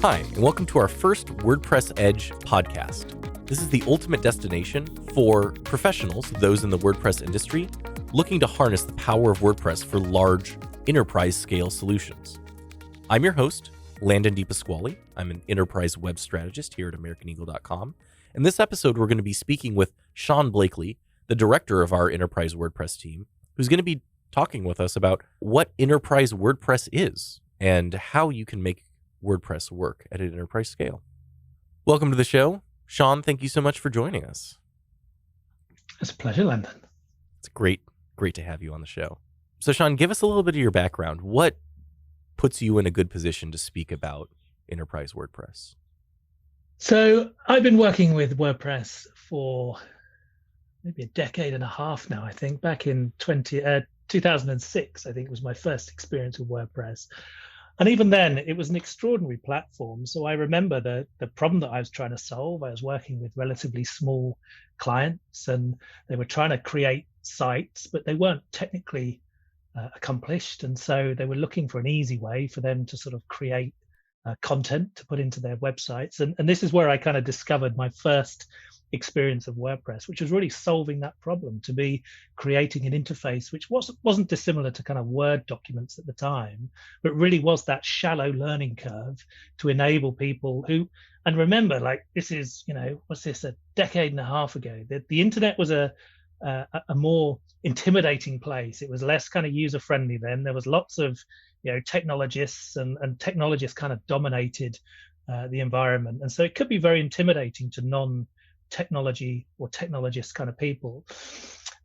Hi, and welcome to our first WordPress Edge podcast. This is the ultimate destination for professionals, those in the WordPress industry, looking to harness the power of WordPress for large enterprise-scale solutions. I'm your host, Landon DePasquale. I'm an enterprise web strategist here at AmericanEagle.com. In this episode, we're going to be speaking with Sean Blakely, the director of our enterprise WordPress team, who's going to be talking with us about what enterprise WordPress is and how you can make WordPress work at an enterprise scale. Welcome to the show. Sean, thank you so much for joining us. It's a pleasure, Landon. It's great to have you on the show. So Sean, give us a little bit of your background. What puts you in a good position to speak about enterprise WordPress? So I've been working with WordPress for maybe a decade and a half now, I think. Back in 2006, I think was my first experience with WordPress. And even then, it was an extraordinary platform. So I remember the problem that I was trying to solve. I was working with relatively small clients, and they were trying to create sites, but they weren't technically accomplished. And so they were looking for an easy way for them to sort of create content to put into their websites. And this is where I kind of discovered my first experience of WordPress, which was really solving that problem, to be creating an interface which wasn't dissimilar to kind of Word documents at the time, but really was that shallow learning curve to enable people who, and remember, like this is, what's this, a decade and a half ago, the internet was a more intimidating place. It was less kind of user friendly then. There was lots of technologists, and technologists kind of dominated the environment, and so it could be very intimidating to non-technology or technologist kind of people.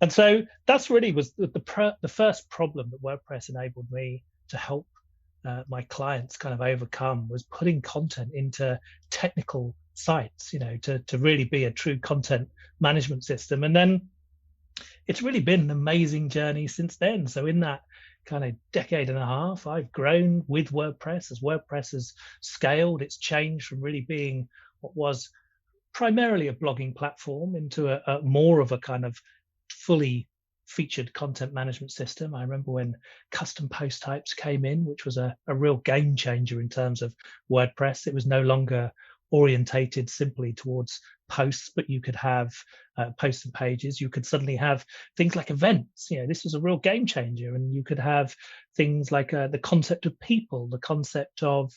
And so that's really was the first problem that WordPress enabled me to help my clients kind of overcome, was putting content into technical sites, to really be a true content management system. And then it's really been an amazing journey since then. So in that kind of decade and a half, I've grown with WordPress. As WordPress has scaled, it's changed from really being what was primarily a blogging platform into a more of a kind of fully featured content management system. I remember when custom post types came in, which was a real game changer in terms of WordPress. It was no longer orientated simply towards posts, but you could have posts and pages. You could suddenly have things like events. This was a real game changer. And you could have things like the concept of people, the concept of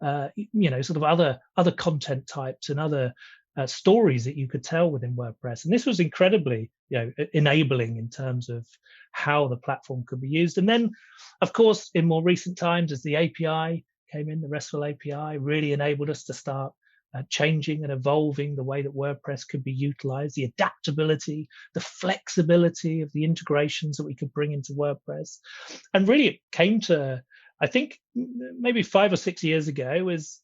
sort of other content types and other stories that you could tell within WordPress. And this was incredibly enabling in terms of how the platform could be used. And then, of course, in more recent times, as the API came in, the RESTful API really enabled us to start changing and evolving the way that WordPress could be utilized, the adaptability, the flexibility of the integrations that we could bring into WordPress. And really it came to, I think, maybe 5 or 6 years ago, was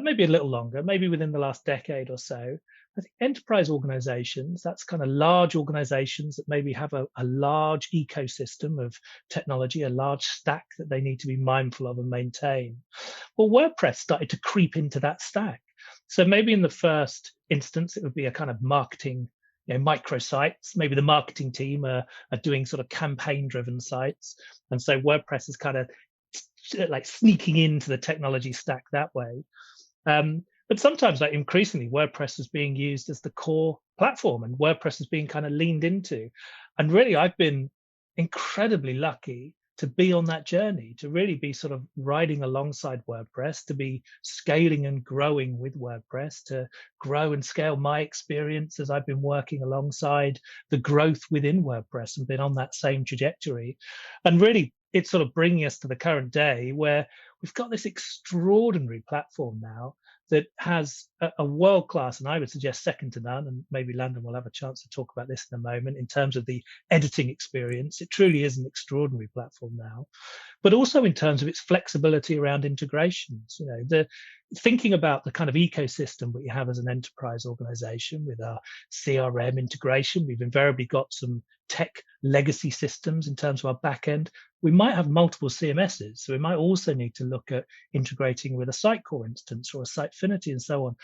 maybe a little longer, maybe within the last decade or so. I think enterprise organizations, that's kind of large organizations that maybe have a large ecosystem of technology, a large stack that they need to be mindful of and maintain. Well, WordPress started to creep into that stack. So maybe in the first instance, it would be a kind of marketing, microsites. Maybe the marketing team are doing sort of campaign-driven sites. And so WordPress is kind of like sneaking into the technology stack that way. But sometimes, like increasingly, WordPress is being used as the core platform, and WordPress is being kind of leaned into. And really, I've been incredibly lucky to be on that journey, to really be sort of riding alongside WordPress, to be scaling and growing with WordPress, to grow and scale my experience as I've been working alongside the growth within WordPress and been on that same trajectory. And really, it's sort of bringing us to the current day where we've got this extraordinary platform now that has a world-class, and I would suggest second to none, and maybe Landon will have a chance to talk about this in a moment, in terms of the editing experience. It truly is an extraordinary platform now, but also in terms of its flexibility around integrations. The thinking about the kind of ecosystem we have as an enterprise organization with our CRM integration, we've invariably got some tech legacy systems in terms of our backend. We might have multiple CMSs, so we might also need to look at integrating with a Sitecore instance or a Sitefinity and so on.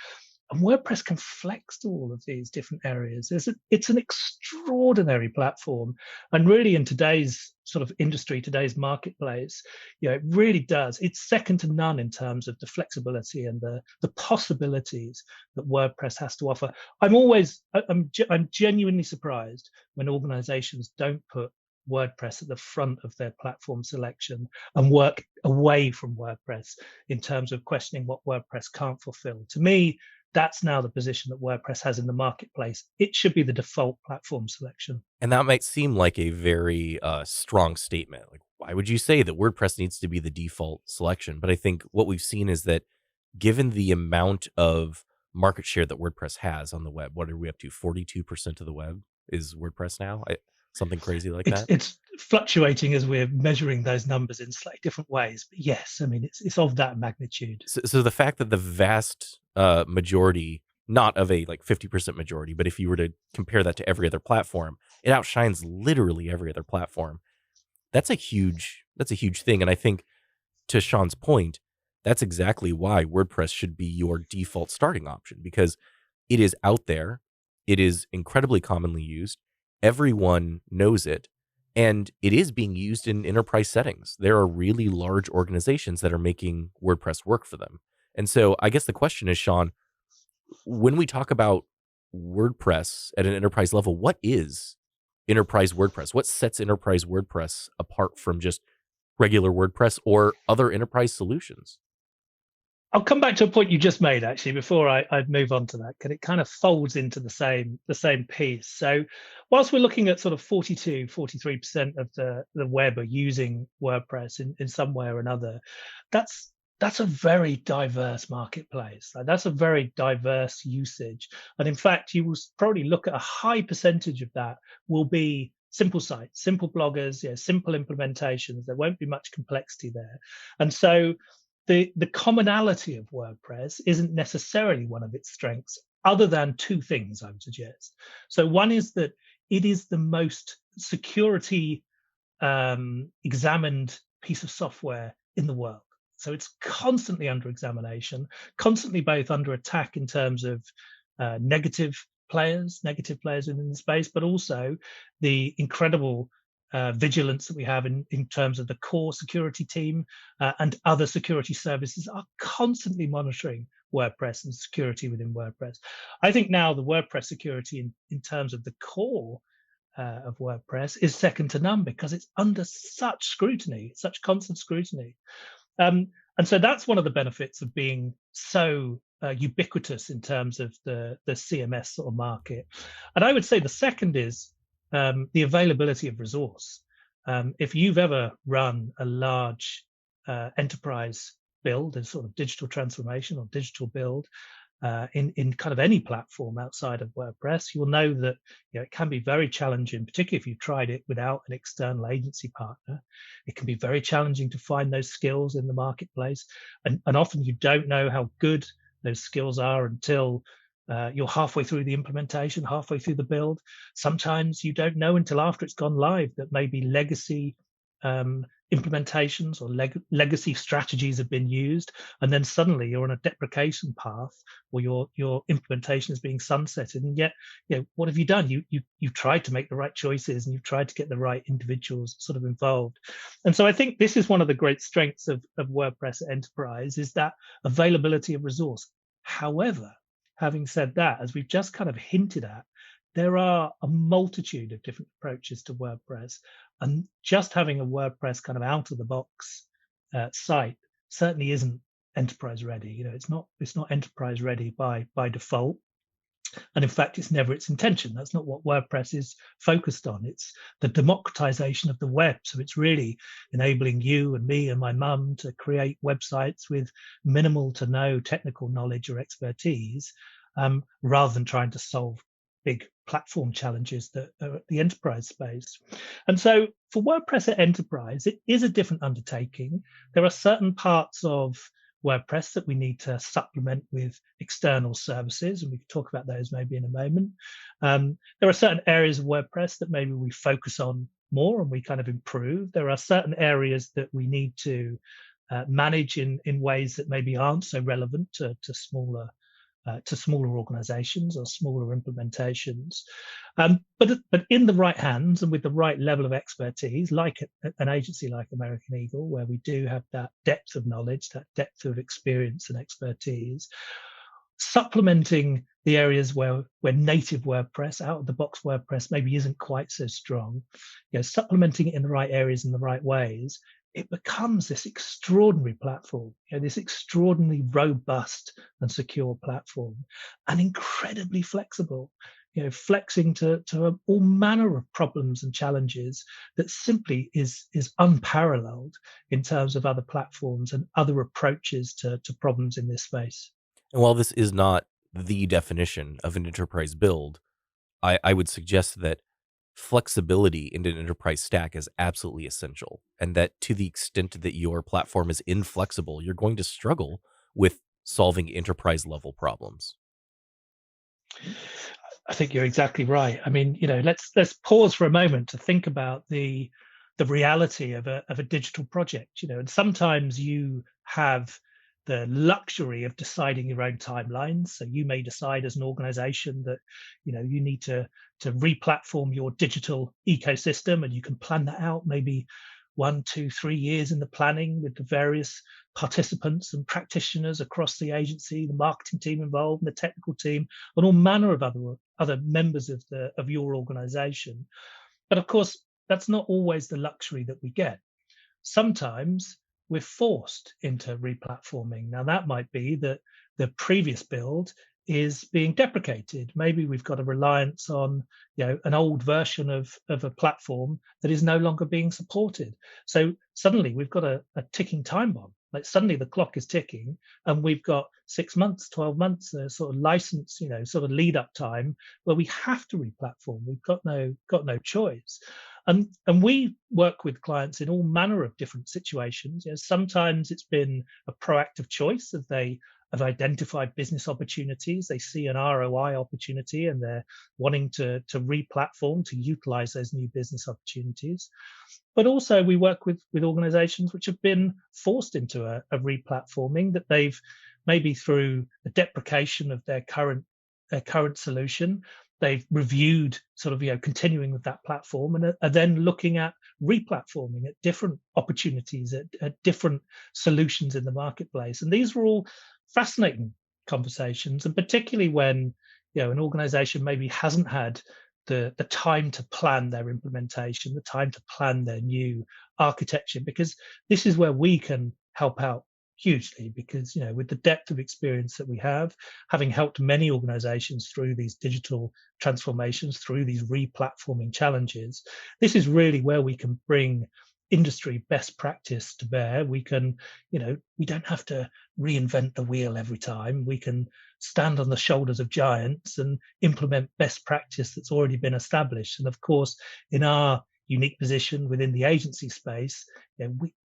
And WordPress can flex to all of these different areas. It's an extraordinary platform. And really in today's sort of industry, today's marketplace, it really does. It's second to none in terms of the flexibility and the possibilities that WordPress has to offer. I'm genuinely surprised when organizations don't put WordPress at the front of their platform selection and work away from WordPress in terms of questioning what WordPress can't fulfill. To me, that's now the position that WordPress has in the marketplace. It should be the default platform selection. And that might seem like a very strong statement. Like, why would you say that WordPress needs to be the default selection? But I think what we've seen is that given the amount of market share that WordPress has on the web, what are we up to? 42% of the web is WordPress now? Something crazy like that? It's fluctuating as we're measuring those numbers in slightly different ways. But yes, I mean, it's of that magnitude. So the fact that the vast majority, not of a like 50% majority, but if you were to compare that to every other platform, it outshines literally every other platform. That's a huge thing. And I think to Sean's point, that's exactly why WordPress should be your default starting option, because it is out there. It is incredibly commonly used. Everyone knows it. And it is being used in enterprise settings. There are really large organizations that are making WordPress work for them. And so I guess the question is, Sean, when we talk about WordPress at an enterprise level, what is enterprise WordPress? What sets enterprise WordPress apart from just regular WordPress or other enterprise solutions? I'll come back to a point you just made, actually, before I move on to that, because it kind of folds into the same piece. So whilst we're looking at sort of 43% of the web are using WordPress in some way or another, that's a very diverse marketplace. Like, that's a very diverse usage. And in fact, you will probably look at a high percentage of that will be simple sites, simple bloggers, simple implementations. There won't be much complexity there. And so the commonality of WordPress isn't necessarily one of its strengths, other than two things I would suggest. So one is that it is the most security examined piece of software in the world. So it's constantly under examination, constantly both under attack in terms of negative players within the space, but also the incredible vigilance that we have in terms of the core security team and other security services are constantly monitoring WordPress and security within WordPress. I think now the WordPress security in terms of the core of WordPress is second to none, because it's under such scrutiny, such constant scrutiny. And so that's one of the benefits of being so ubiquitous in terms of the CMS sort of market. And I would say the second is the availability of resource. If you've ever run a large enterprise build, a sort of digital transformation or digital build in kind of any platform outside of WordPress, you'll know that it can be very challenging, particularly if you've tried it without an external agency partner. It can be very challenging to find those skills in the marketplace, and often you don't know how good those skills are until you're halfway through the implementation, halfway through the build. Sometimes you don't know until after it's gone live that maybe legacy implementations or legacy strategies have been used, and then suddenly you're on a deprecation path, or your implementation is being sunsetted, and yet what have you done? You've tried to make the right choices, and you've tried to get the right individuals sort of involved. And so I think this is one of the great strengths of WordPress Enterprise, is that availability of resource. However, having said that, as we've just kind of hinted at, there are a multitude of different approaches to WordPress, and just having a WordPress kind of out of the box site certainly isn't enterprise ready. It's not enterprise ready by default, and in fact, it's never its intention. That's not what WordPress is focused on. It's the democratization of the web. So it's really enabling you and me and my mum to create websites with minimal to no technical knowledge or expertise, rather than trying to solve big platform challenges that are at the enterprise space. And so for WordPress at Enterprise, it is a different undertaking. There are certain parts of WordPress that we need to supplement with external services, and we can talk about those maybe in a moment. There are certain areas of WordPress that maybe we focus on more and we kind of improve. There are certain areas that we need to manage in ways that maybe aren't so relevant to smaller to smaller organizations or smaller implementations. But in the right hands and with the right level of expertise, like an agency like American Eagle, where we do have that depth of knowledge, that depth of experience and expertise, supplementing the areas where native WordPress, out of the box WordPress maybe isn't quite so strong, supplementing it in the right areas in the right ways, it becomes this extraordinary platform, this extraordinarily robust and secure platform, and incredibly flexible, flexing to all manner of problems and challenges that simply is unparalleled in terms of other platforms and other approaches to problems in this space. And while this is not the definition of an enterprise build, I would suggest that flexibility in an enterprise stack is absolutely essential. And that to the extent that your platform is inflexible, you're going to struggle with solving enterprise level problems. I think you're exactly right. I mean, let's pause for a moment to think about the reality of a digital project. And sometimes you have the luxury of deciding your own timelines. So you may decide as an organization that you need to re-platform your digital ecosystem, and you can plan that out maybe 1, 2, 3 years in the planning with the various participants and practitioners across the agency, the marketing team involved, and the technical team, and all manner of other members of your organization. But of course, that's not always the luxury that we get. Sometimes we're forced into replatforming. Now, that might be that the previous build is being deprecated. Maybe we've got a reliance on an old version of a platform that is no longer being supported. So suddenly we've got a ticking time bomb. Like suddenly the clock is ticking, and we've got 6 months, 12 months, sort of license, sort of lead up time where we have to replatform. We've got no choice. And we work with clients in all manner of different situations. Sometimes it's been a proactive choice as they have identified business opportunities. They see an ROI opportunity and they're wanting to re-platform to utilize those new business opportunities. But also we work with organizations which have been forced into a re-platforming, that they've maybe through the deprecation of their current solution, they've reviewed sort of continuing with that platform, and are then looking at re-platforming at different opportunities, at different solutions in the marketplace. And these were all fascinating conversations, and particularly when an organization maybe hasn't had the time to plan their implementation, the time to plan their new architecture, because this is where we can help out hugely, because with the depth of experience that we have, having helped many organizations through these digital transformations, through these re-platforming challenges, this is really where we can bring industry best practice to bear. We can, we don't have to reinvent the wheel every time. We can stand on the shoulders of giants and implement best practice that's already been established. And of course, in our unique position within the agency space,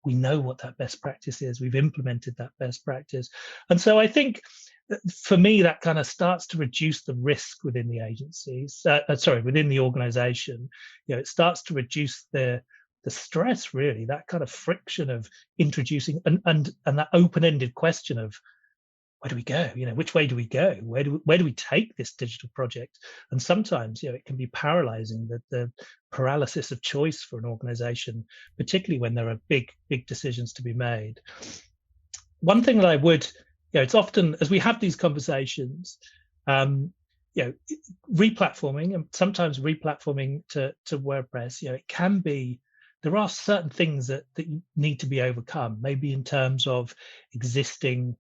we know what that best practice is. We've implemented that best practice. And so I think for me, that kind of starts to reduce the risk within the agencies, within the organization. It starts to reduce the stress, really, that kind of friction of introducing and that open-ended question of where do we go? Which way do we go? Where do we take this digital project? And sometimes, it can be paralyzing, the paralysis of choice for an organization, particularly when there are big decisions to be made. One thing that I would, it's often as we have these conversations, replatforming, and sometimes replatforming to WordPress, it can be, there are certain things that you need to be overcome, maybe in terms of existing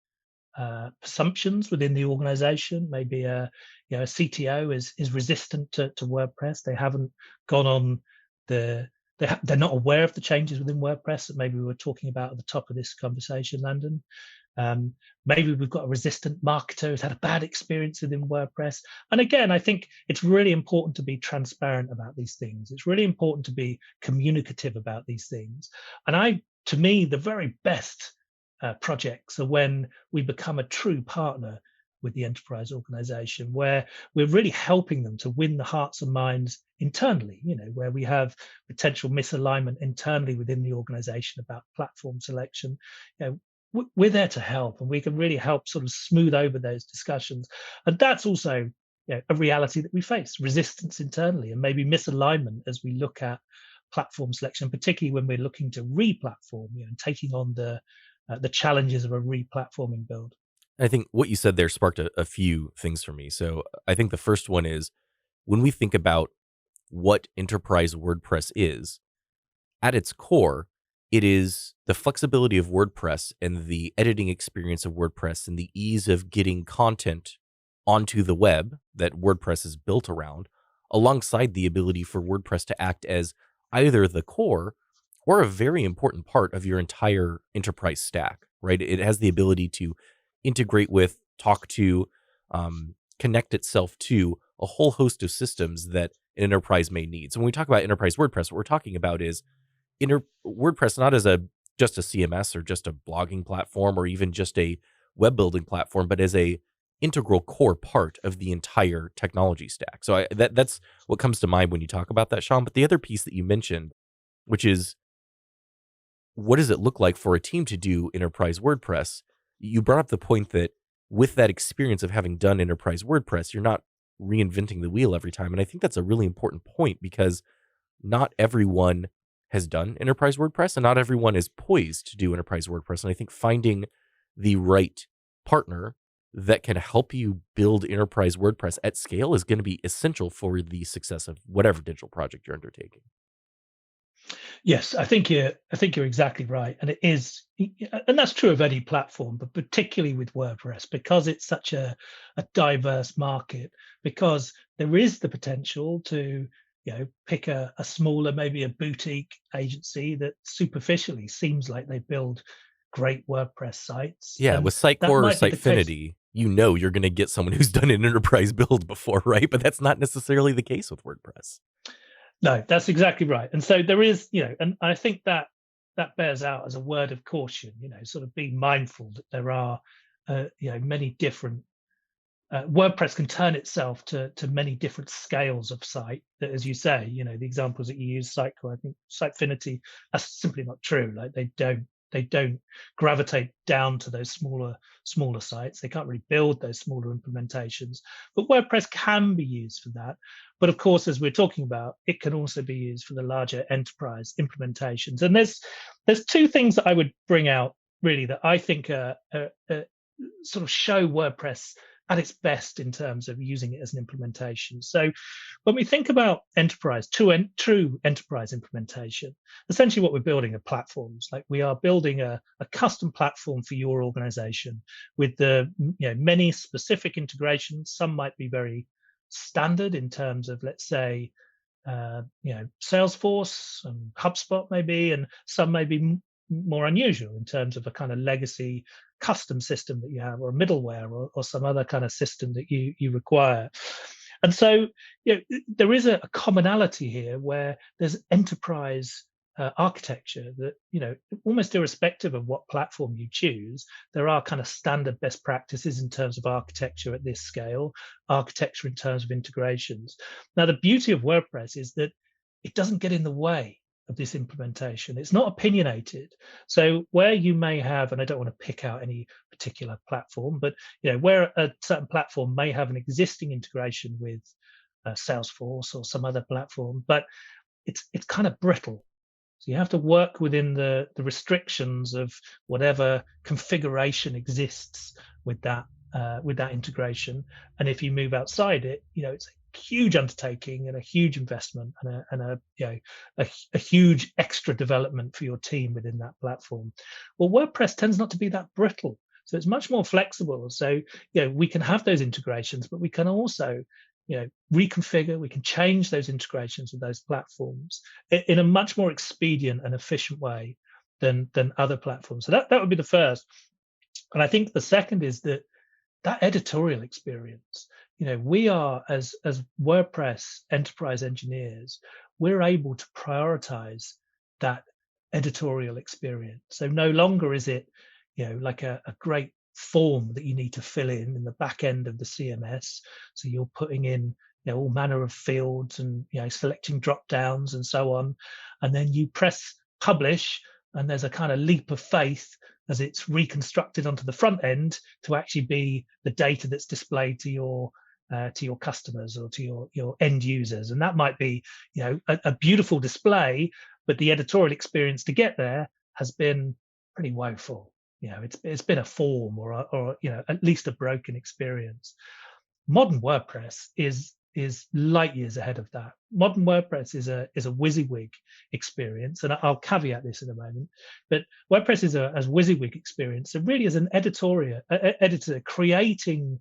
assumptions within the organization. Maybe a CTO is resistant to WordPress. They haven't gone on they're not aware of the changes within WordPress that maybe we were talking about at the top of this conversation, Landon. Maybe we've got a resistant marketer who's had a bad experience within WordPress. And again, I think it's really important to be transparent about these things. It's really important to be communicative about these things. And to me, the very best projects are when we become a true partner with the enterprise organization, where we're really helping them to win the hearts and minds internally, where we have potential misalignment internally within the organization about platform selection. we're there to help, and we can really help sort of smooth over those discussions. And that's also, a reality that we face: resistance internally, and maybe misalignment as we look at platform selection, particularly when we're looking to re-platform, and taking on the challenges of a re-platforming build. I think what you said there sparked a few things for me. So I think the first one is when we think about what enterprise WordPress is, at its core, it is the flexibility of WordPress and the editing experience of WordPress and the ease of getting content onto the web that WordPress is built around, alongside the ability for WordPress to act as either the core or a very important part of your entire enterprise stack, right? It has the ability to integrate with, talk to, connect itself to a whole host of systems that an enterprise may need. So when we talk about enterprise WordPress, what we're talking about is WordPress not as just a CMS or just a blogging platform or even just a web building platform, but as a integral core part of the entire technology stack. So that's what comes to mind when you talk about that, Sean. But the other piece that you mentioned, which is what does it look like for a team to do enterprise WordPress? You brought up the point that with that experience of having done enterprise WordPress, you're not reinventing the wheel every time. And I think that's a really important point because not everyone has done enterprise WordPress and not everyone is poised to do enterprise WordPress. And I think finding the right partner that can help you build enterprise WordPress at scale is going to be essential for the success of whatever digital project you're undertaking. Yes, I think you're exactly right, and it is, and that's true of any platform, but particularly with WordPress because it's such a diverse market. Because there is the potential to, pick a smaller, maybe a boutique agency that superficially seems like they build great WordPress sites, Yeah, and with that Sitecore or might be the case. Sitefinity, you're going to get someone who's done an enterprise build before, right? But that's not necessarily the case with WordPress. No, that's exactly right. And so there is, and I think that bears out as a word of caution, sort of being mindful that there are, many different, WordPress can turn itself to many different scales of site that, as you say, the examples that you use, Sitecore, I think Sitefinity, that's simply not true. Like they don't gravitate down to those smaller sites. They can't really build those smaller implementations. But WordPress can be used for that. But of course, as we're talking about, it can also be used for the larger enterprise implementations. And there's two things that I would bring out really that I think sort of show WordPress at its best in terms of using it as an implementation. So when we think about enterprise, true enterprise implementation, essentially what we're building are platforms. Like we are building a custom platform for your organization with the many specific integrations. Some might be very standard in terms of, let's say, Salesforce and HubSpot maybe, and some may be more unusual in terms of a kind of legacy custom system that you have, or a middleware, or some other kind of system that you require. And so, there is a commonality here where there's enterprise architecture that, almost irrespective of what platform you choose, there are kind of standard best practices in terms of architecture at this scale, architecture in terms of integrations. Now, the beauty of WordPress is that it doesn't get in the way of this implementation. It's not opinionated. So where you may have, and I don't want to pick out any particular platform, but where a certain platform may have an existing integration with Salesforce or some other platform, but it's kind of brittle. So you have to work within the restrictions of whatever configuration exists with that integration. And if you move outside it, it's a huge undertaking and a huge investment and a huge extra development for your team within that platform. Well, WordPress tends not to be that brittle. So it's much more flexible. So, we can have those integrations, but we can also, reconfigure, we can change those integrations with those platforms in a much more expedient and efficient way than other platforms. So that would be the first. And I think the second is that editorial experience. We are, as WordPress enterprise engineers, we're able to prioritize that editorial experience. So no longer is it, like a great form that you need to fill in the back end of the CMS. So you're putting in, all manner of fields and, selecting drop downs and so on. And then you press publish, and there's a kind of leap of faith as it's reconstructed onto the front end to actually be the data that's displayed to your customers or to your end users. And that might be, a beautiful display, but the editorial experience to get there has been pretty woeful. It's been a form or at least a broken experience. Modern WordPress is light years ahead of that. Modern WordPress is a WYSIWYG experience, and I'll caveat this in a moment. But WordPress is a WYSIWYG experience. So really, as an editor creating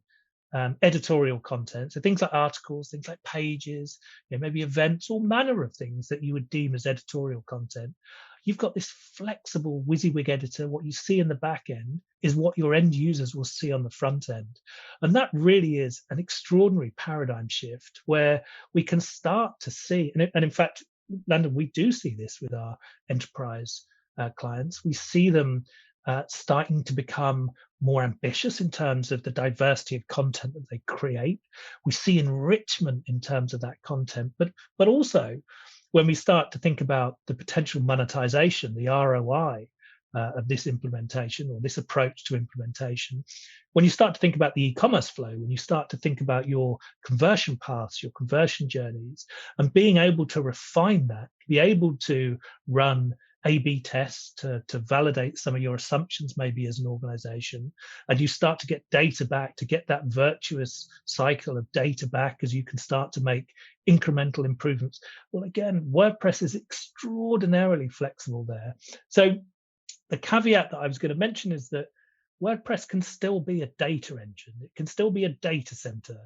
editorial content, so things like articles, things like pages, maybe events, all manner of things that you would deem as editorial content. You've got this flexible WYSIWYG editor. What you see in the back end is what your end users will see on the front end. And that really is an extraordinary paradigm shift where we can start to see, and in fact, Landon, we do see this with our enterprise clients. We see them starting to become more ambitious in terms of the diversity of content that they create. We see enrichment in terms of that content, but also when we start to think about the potential monetization, the ROI of this implementation or this approach to implementation, when you start to think about the e-commerce flow, when you start to think about your conversion paths, your conversion journeys, and being able to refine that, be able to run A/B tests to validate some of your assumptions maybe as an organization, and you start to get data back, to get that virtuous cycle of data back as you can start to make incremental improvements. Well, again, WordPress is extraordinarily flexible there. So the caveat that I was going to mention is that WordPress can still be a data engine. It can still be a data center.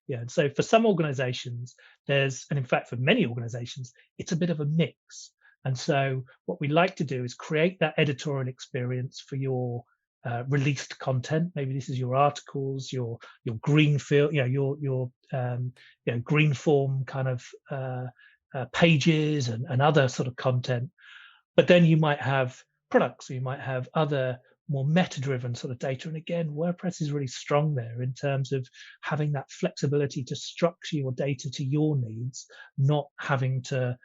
And so for some organizations, and in fact, for many organizations, it's a bit of a mix. And so what we like to do is create that editorial experience for your released content. Maybe this is your articles, your greenfield, your green form kind of pages and other sort of content. But then you might have products, or you might have other more meta-driven sort of data. And again, WordPress is really strong there in terms of having that flexibility to structure your data to your needs, not having to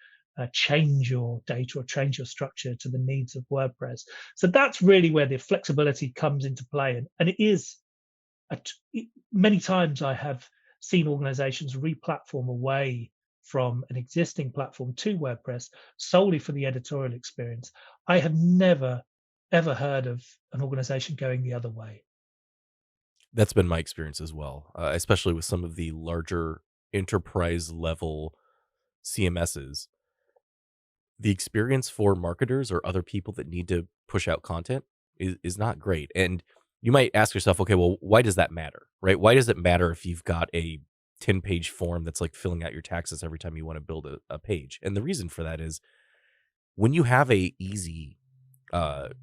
change your data or change your structure to the needs of WordPress. So that's really where the flexibility comes into play. And it is, many times I have seen organizations re-platform away from an existing platform to WordPress solely for the editorial experience. I have never, ever heard of an organization going the other way. That's been my experience as well, especially with some of the larger enterprise level CMSs. The experience for marketers or other people that need to push out content is not great. And you might ask yourself, okay, well, why does that matter, right? Why does it matter if you've got a 10-page form that's like filling out your taxes every time you want to build a page? And the reason for that is when you have a easy,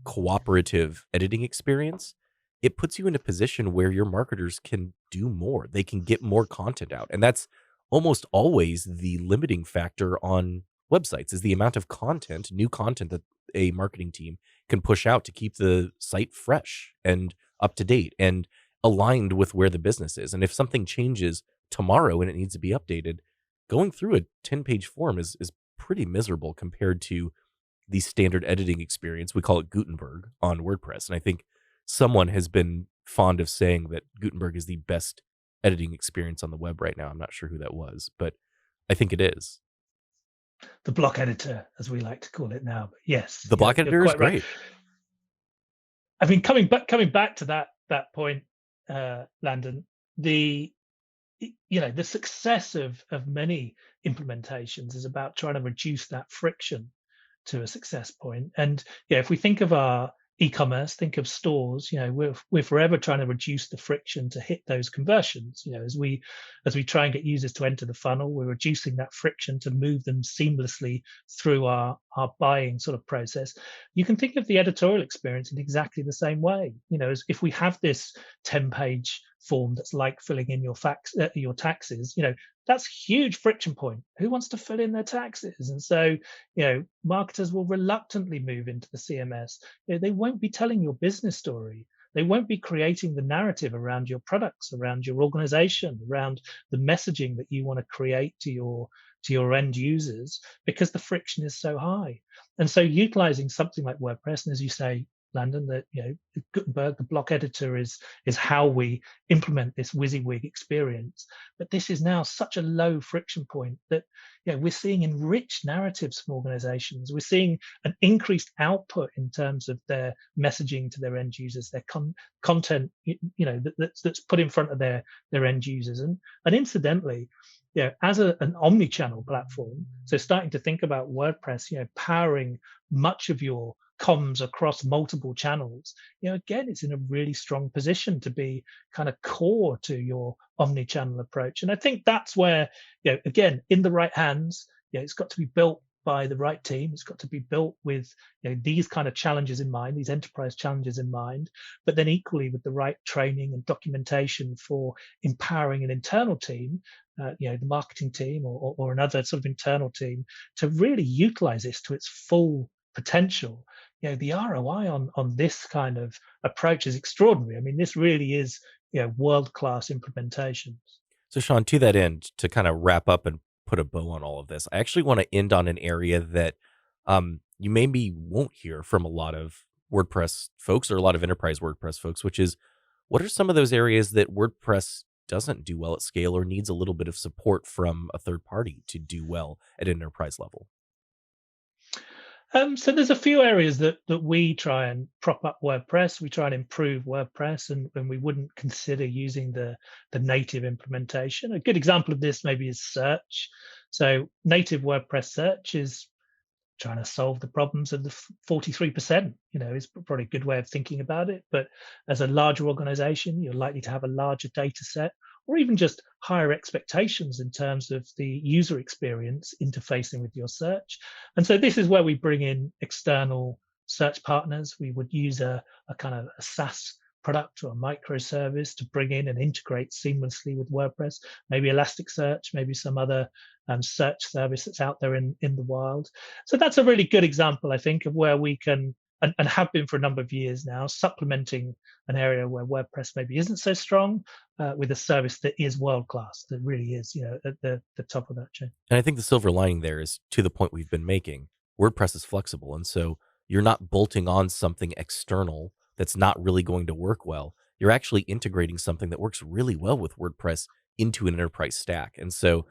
cooperative editing experience, it puts you in a position where your marketers can do more. They can get more content out. And that's almost always the limiting factor on websites, is the amount of content, new content that a marketing team can push out to keep the site fresh and up to date and aligned with where the business is. And if something changes tomorrow and it needs to be updated, going through a 10-page form is pretty miserable compared to the standard editing experience. We call it Gutenberg on WordPress. And I think someone has been fond of saying that Gutenberg is the best editing experience on the web right now. I'm not sure who that was, but I think it is. The block editor, as we like to call it now. But yes, the block editor is great. Right. I mean, coming back to that point, Landon, the success of many implementations is about trying to reduce that friction to a success point. And if we think of our e-commerce, think of stores, we're forever trying to reduce the friction to hit those conversions. As we try and get users to enter the funnel, we're reducing that friction to move them seamlessly through our buying sort of process. You can think of the editorial experience in exactly the same way. As if we have this 10-page form that's like filling in your taxes, that's a huge friction point. Who wants to fill in their taxes? And so, marketers will reluctantly move into the CMS. They won't be telling your business story. They won't be creating the narrative around your products, around your organization, around the messaging that you want to create to your end users, because the friction is so high. And so utilizing something like WordPress, and as you say, Landon, that Gutenberg, the block editor, is how we implement this WYSIWYG experience. But this is now such a low friction point that we're seeing enriched narratives from organizations. We're seeing an increased output in terms of their messaging to their end users, their content, that's put in front of their end users. And incidentally, as an omni-channel platform, so starting to think about WordPress, powering much of your comms across multiple channels, again, it's in a really strong position to be kind of core to your omni-channel approach. And I think that's where, again, in the right hands, it's got to be built by the right team. It's got to be built with these kind of challenges in mind, these enterprise challenges in mind, but then equally with the right training and documentation for empowering an internal team, the marketing team or another sort of internal team, to really utilize this to its full potential. The ROI on this kind of approach is extraordinary. I mean, this really is world-class implementations. So Sean, to that end, to kind of wrap up and put a bow on all of this, I actually want to end on an area that you maybe won't hear from a lot of WordPress folks or a lot of enterprise WordPress folks, which is, what are some of those areas that WordPress doesn't do well at scale or needs a little bit of support from a third party to do well at enterprise level? So there's a few areas that we try and prop up WordPress. We try and improve WordPress, and we wouldn't consider using the native implementation. A good example of this maybe is search. So native WordPress search is trying to solve the problems of the 43%. Is probably a good way of thinking about it. But as a larger organization, you're likely to have a larger data set, or even just higher expectations in terms of the user experience interfacing with your search. And so this is where we bring in external search partners. We would use a kind of a SaaS product or a microservice to bring in and integrate seamlessly with WordPress, maybe Elasticsearch, maybe some other search service that's out there in the wild. So that's a really good example, I think, of where we can, and have been for a number of years now, supplementing an area where WordPress maybe isn't so strong with a service that is world-class, that really is, at the top of that chain. And I think the silver lining there is, to the point we've been making, WordPress is flexible. And so you're not bolting on something external that's not really going to work well. You're actually integrating something that works really well with WordPress into an enterprise stack. And so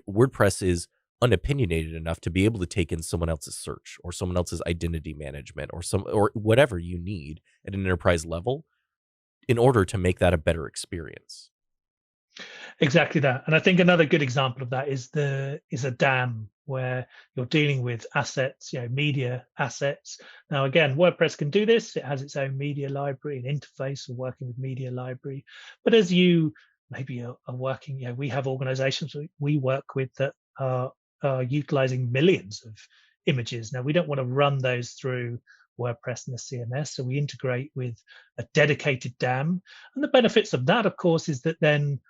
WordPress is unopinionated enough to be able to take in someone else's search or someone else's identity management or whatever you need at an enterprise level in order to make that a better experience. Exactly that. And I think another good example of that is a DAM, where you're dealing with assets, media assets. Now, again, WordPress can do this. It has its own media library and interface for working with media library. But as you maybe are working, we have organizations we work with that are utilizing millions of images. Now, we don't want to run those through WordPress and the CMS, so we integrate with a dedicated DAM. And the benefits of that, of course, is that then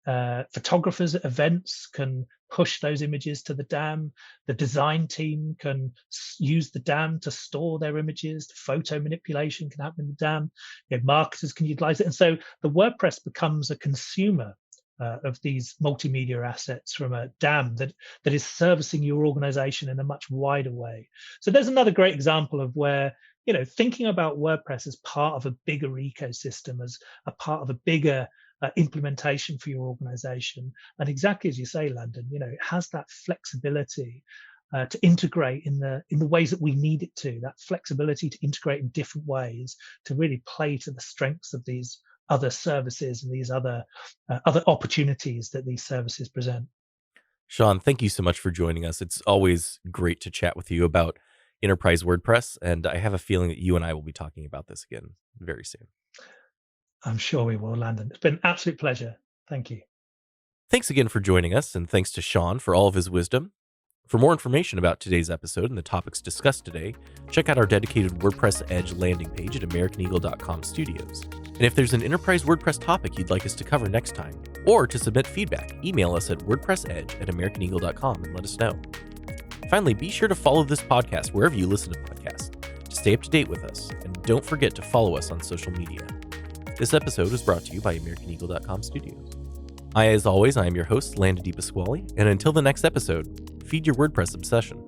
photographers at events can push those images to the DAM. The design team can use the DAM to store their images. The photo manipulation can happen in the DAM. Marketers can utilize it. And so the WordPress becomes a consumer of these multimedia assets from a DAM that is servicing your organization in a much wider way. So there's another great example of where, thinking about WordPress as part of a bigger ecosystem, as a part of a bigger implementation for your organization. And exactly as you say, Landon, it has that flexibility to integrate in the ways that we need it to, that flexibility to integrate in different ways to really play to the strengths of these other services and these other opportunities that these services present. Sean, thank you so much for joining us. It's always great to chat with you about enterprise WordPress, and I have a feeling that you and I will be talking about this again very soon. I'm sure we will, Landon. It's been an absolute pleasure. Thank you. Thanks again for joining us, and thanks to Sean for all of his wisdom. For more information about today's episode and the topics discussed today, check out our dedicated WordPress Edge landing page at americaneagle.com/studios. And if there's an enterprise WordPress topic you'd like us to cover next time, or to submit feedback, email us at wordpressedge@americaneagle.com and let us know. Finally, be sure to follow this podcast wherever you listen to podcasts to stay up to date with us, and don't forget to follow us on social media. This episode was brought to you by americaneagle.com studios. As always, I am your host, Landon DePasquale, and until the next episode, feed your WordPress obsession.